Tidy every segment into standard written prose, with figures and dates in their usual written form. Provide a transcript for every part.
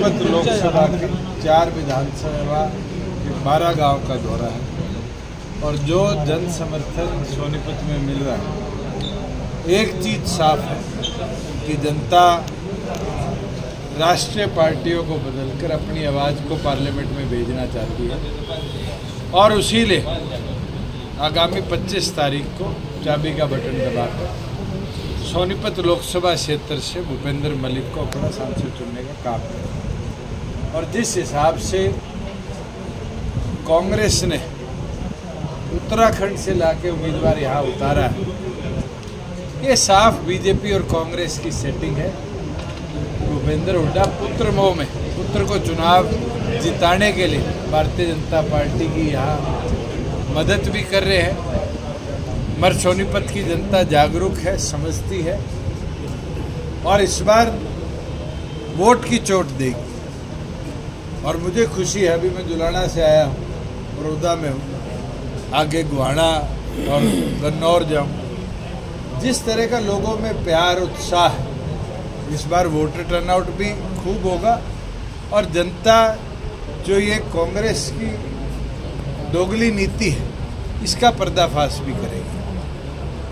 सोनीपत लोकसभा के 4 विधानसभा के 12 गांव का दौरा है और जो जन समर्थन सोनीपत में मिल रहा है, एक चीज़ साफ है कि जनता राष्ट्रीय पार्टियों को बदलकर अपनी आवाज़ को पार्लियामेंट में भेजना चाहती है और उसीलिए आगामी 25 तारीख को चाबी का बटन दबाकर सोनीपत लोकसभा क्षेत्र से भूपेंद्र मलिक को अपना सांसद चुनने का काम करें। और जिस हिसाब से कांग्रेस ने उत्तराखंड से लाके उम्मीदवार यहाँ उतारा है, ये साफ बीजेपी और कांग्रेस की सेटिंग है। भूपेंद्र हुड्डा पुत्र मोह में पुत्र को चुनाव जिताने के लिए भारतीय जनता पार्टी की यहाँ मदद भी कर रहे हैं। मगर सोनीपत की जनता जागरूक है, समझती है और इस बार वोट की चोट देगी। और मुझे खुशी है, अभी मैं जुलाना से आया हूँ, बड़ौदा में हूँ, आगे गुहाना और गन्नौर जाऊँ। जिस तरह का लोगों में प्यार उत्साह है, इस बार वोटर टर्नआउट भी खूब होगा और जनता जो ये कांग्रेस की दोगली नीति है इसका पर्दाफाश भी करेगी।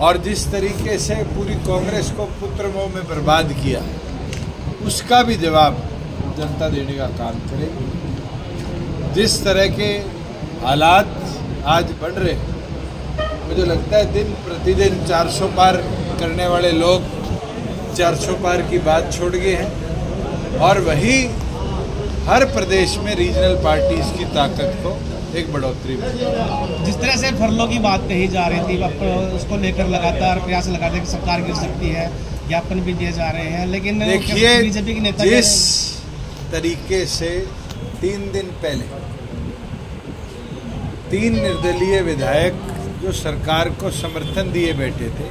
और जिस तरीके से पूरी कांग्रेस को पुत्र मोह में बर्बाद किया, उसका भी जवाब जनता देने का काम करेगी। जिस तरह के हालात आज बढ़ रहे हैं, मुझे लगता है दिन प्रतिदिन 400 पार करने वाले लोग 400 पार की बात छोड़ गए हैं और वही हर प्रदेश में रीजनल पार्टीज की ताकत को एक बढ़ोतरी में। जिस तरह से फरलों की बात कही जा रही थी, उसको लेकर लगातार प्रयास लगाते हैं कि सरकार गिर सकती है, ज्ञापन भी दिए जा रहे हैं, लेकिन देखिए बीजेपी के नेता जिस तरीके से 3 दिन पहले 3 निर्दलीय विधायक जो सरकार को समर्थन दिए बैठे थे,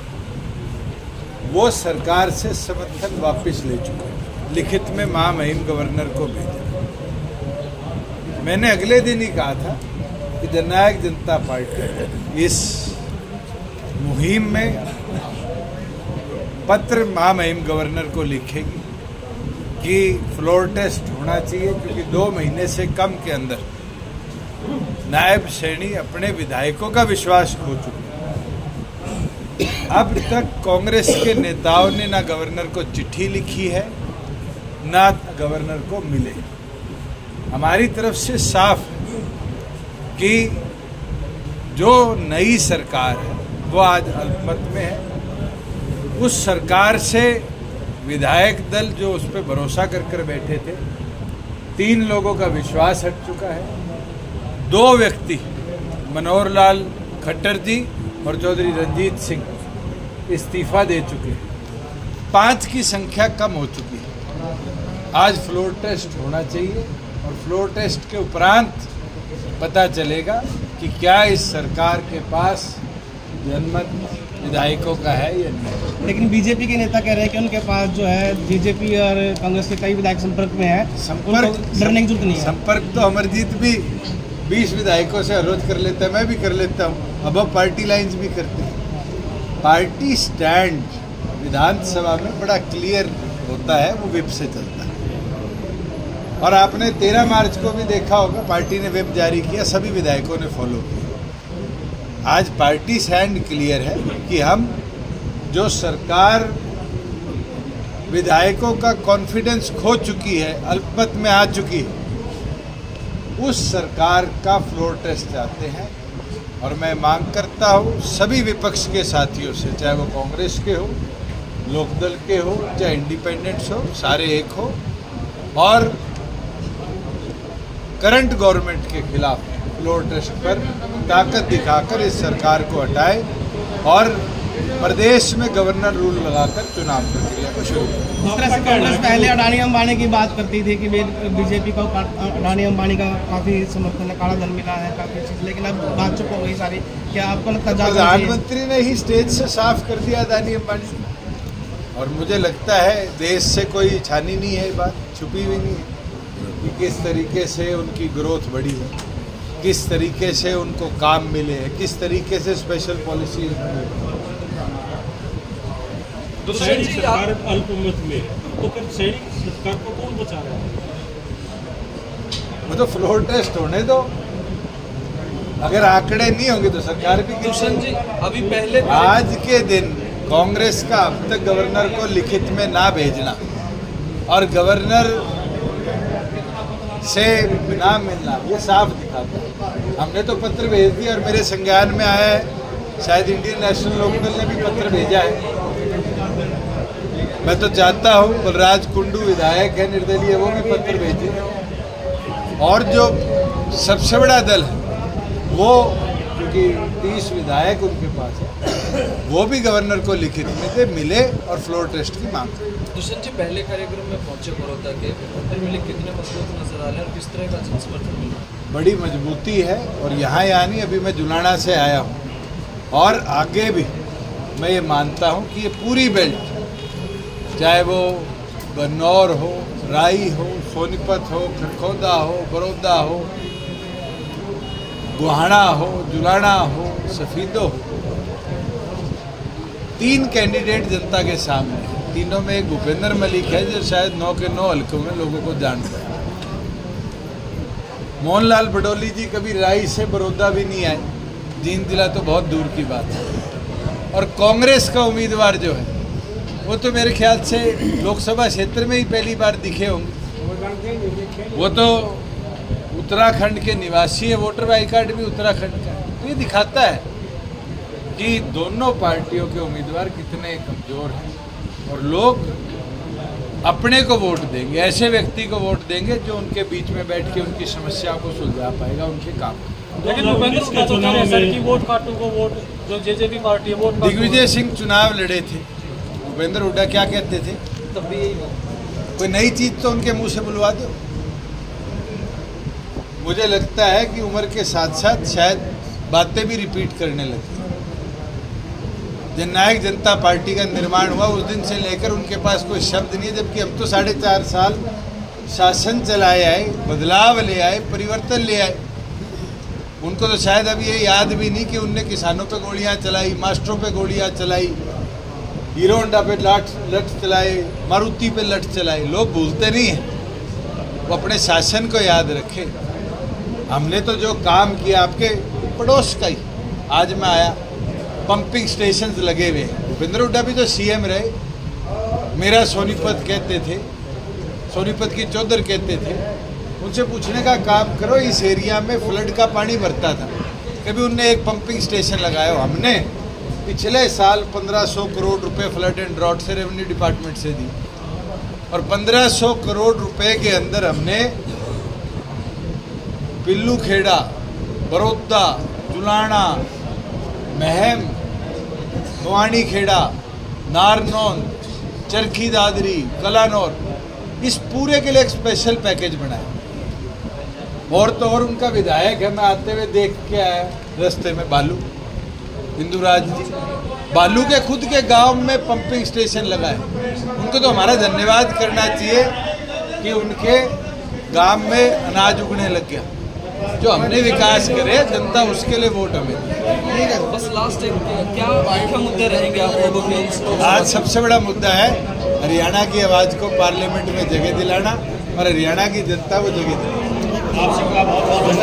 वो सरकार से समर्थन वापस ले चुके हैं, लिखित में महामहिम गवर्नर को भेजा। मैंने अगले दिन ही कहा था कि जननायक जनता पार्टी इस मुहिम में पत्र महामहिम गवर्नर को लिखेगी कि फ्लोर टेस्ट होना चाहिए, क्योंकि 2 महीने से कम के अंदर नायब सैनी अपने विधायकों का विश्वास खो चुके हैं। अब तक कांग्रेस के नेताओं ने ना गवर्नर को चिट्ठी लिखी है, ना गवर्नर को मिले। हमारी तरफ से साफ है कि जो नई सरकार है वो आज अल्पमत में है। उस सरकार से विधायक दल जो उस पर भरोसा कर बैठे थे, 3 लोगों का विश्वास हट चुका है। 2 व्यक्ति मनोहर लाल खट्टर जी और चौधरी रंजीत सिंह इस्तीफा दे चुके हैं। 5 की संख्या कम हो चुकी है। आज फ्लोर टेस्ट होना चाहिए और फ्लोर टेस्ट के उपरांत पता चलेगा कि क्या इस सरकार के पास जनमत विधायकों का है या नहीं। लेकिन बीजेपी के नेता कह रहे हैं कि उनके पास जो है बीजेपी और कांग्रेस के कई विधायक संपर्क में है, संपर्क डरने की जरूरत नहीं है। संपर्क तो अमरजीत भी 20 विधायकों से अनुरोध कर लेता है, मैं भी कर लेता हूँ, अब पार्टी लाइन्स भी करते हैं। पार्टी स्टैंड विधानसभा में बड़ा क्लियर होता है, वो विप से चलता है। और आपने 13 मार्च को भी देखा होगा, पार्टी ने व्हिप जारी किया, सभी विधायकों ने फॉलो किया। आज पार्टी स्टैंड क्लियर है कि हम जो सरकार विधायकों का कॉन्फिडेंस खो चुकी है, अल्पमत में आ चुकी है, उस सरकार का फ्लोर टेस्ट चाहते हैं। और मैं मांग करता हूँ सभी विपक्ष के साथियों से, चाहे वो कांग्रेस के हो, लोकदल के हो, चाहे इंडिपेंडेंट्स हो, सारे एक हो और करंट गवर्नमेंट के खिलाफ फ्लोर टेस्ट पर ताकत दिखाकर इस सरकार को हटाए और प्रदेश में गवर्नर रूल लगाकर चुनाव प्रक्रिया को शुरू करें। जिस तरह से कांग्रेस पहले अडानी अंबानी की बात करती थी कि बीजेपी को अडानी अंबानी का काफी समर्थन है, काला धन मिला है, काफी चीज, लेकिन अब बात चुप हो गई सारी। क्या आपको लगता है प्रधानमंत्री ने ही स्टेज से साफ कर दिया अडानी अंबानी, और मुझे लगता है देश से कोई छानी नहीं है, बात छुपी हुई नहीं है कि किस तरीके से उनकी ग्रोथ बढ़ी है, किस तरीके से उनको काम मिले हैं, किस तरीके से स्पेशल पॉलिसी तो सरकार अल्पमत में, तो फिर सैनिक सरकार को कौन बचा रहा है? वो तो फ्लोर टेस्ट होने दो, अगर आंकड़े नहीं होंगे तो सरकार भी। दुष्यंत जी अभी पहले आज के दिन कांग्रेस का अब तक गवर्नर को लिखित में ना भेजना और गवर्नर से ना मिलना, ये साफ दिखाता है। हमने तो पत्र भेज दिया और मेरे संज्ञान में आया है, शायद इंडियन नेशनल लोकदल ने भी पत्र भेजा है। मैं तो चाहता हूँ बलराज कुंडू विधायक है निर्दलीय, वो भी पत्र भेजे, और जो सबसे बड़ा दल है वो, क्योंकि 30 विधायक उनके पास है, वो भी गवर्नर को लिखित में दे, मिले और फ्लोर टेस्ट की मांग करें। दुष्यंत जी पहले कार्यक्रम में पहुंचे बड़ौदा के, मंदिर में कितने मजबूत नजर आ रहे हैं और किस तरह का समर्थन मिल रहा है? बड़ी मजबूती है, और यहाँ नहीं, अभी मैं जुलाना से आया हूँ और आगे भी मैं ये मानता हूँ कि ये पूरी बेल्ट, चाहे वो गन्नौर हो, राई हो, सोनीपत हो, खरखौदा हो, बड़ौदा हो, गोहाना हो, जुलाना हो, सफीदो हो, 3 कैंडिडेट जनता के सामने हैं। तीनों में एक भूपेंद्र मलिक है जो शायद 9 के 9 हल्कों में लोगों को जानता है। मोहनलाल बडोली जी कभी राई से बड़ौदा भी नहीं आए, जींद जिला तो बहुत दूर की बात है। और कांग्रेस का उम्मीदवार जो है वो तो मेरे ख्याल से लोकसभा क्षेत्र में ही पहली बार दिखे होंगे। वो तो उत्तराखंड के निवासी है, वोटर आई कार्ड भी उत्तराखंड का है। तो ये दिखाता है कि दोनों पार्टियों के उम्मीदवार कितने कमजोर हैं, और लोग अपने को वोट देंगे, ऐसे व्यक्ति को वोट देंगे जो उनके बीच में बैठ के उनकी समस्या को सुलझा पाएगा, उनके काम। लेकिन भूपेंद्र का तो है सर कि वोट काटू को वोट, जो जेजेपी पार्टी है वोट। दिग्विजय सिंह चुनाव लड़े थे, भूपेंद्र हुड्डा क्या कहते थे? तब भी कोई नई चीज तो उनके मुंह से बुलवा दो। मुझे लगता है कि उम्र के साथ साथ शायद बातें भी रिपीट करने लगी। जननायक जनता पार्टी का निर्माण हुआ उस दिन से लेकर उनके पास कोई शब्द नहीं है, जबकि हम तो 4.5 साल शासन चलाए आए, बदलाव ले आए, परिवर्तन ले आए। उनको तो शायद अभी ये याद भी नहीं कि उनने किसानों पे गोलियां चलाई, मास्टरों पे गोलियां चलाई, हीरो होंडा पे लठ चलाए, मारुति पे लठ चलाए। लोग भूलते नहीं हैं, वो अपने शासन को याद रखे। हमने तो जो काम किया आपके पड़ोस का ही, आज मैं आया, पंपिंग स्टेशंस लगे हुए हैं। भूपेंद्र हुड्डा भी तो सीएम रहे, मेरा सोनीपत कहते थे, सोनीपत की चौधर कहते थे। उनसे पूछने का काम करो, इस एरिया में फ्लड का पानी भरता था, कभी उनने एक पंपिंग स्टेशन लगाया? हमने पिछले साल 1500 करोड़ रुपए फ्लड एंड ड्रॉट से रेवेन्यू डिपार्टमेंट से दी, और 1500 करोड़ रुपए के अंदर हमने पिल्लू खेड़ा, बड़ौदा, जुलाना, महम, भवानी खेड़ा, नारनौल, चरखी दादरी, कलानौर, इस पूरे के लिए एक स्पेशल पैकेज बनाया। और तो और उनका विधायक है, मैं आते हुए देख के आया रास्ते में, बालू हिंदुराज जी, बालू के खुद के गांव में पंपिंग स्टेशन लगाए। उनको तो हमारा धन्यवाद करना चाहिए कि उनके गांव में अनाज उगने लग गया। जो हमने विकास करे, जनता उसके लिए वोट हमें। ठीक है, बस लास्ट एक क्या मुख्य मुद्दे रहेंगे आप लोगों के? आज सबसे बड़ा मुद्दा है हरियाणा की आवाज़ को पार्लियामेंट में जगह दिलाना, और हरियाणा की जनता को जगह दिलाना।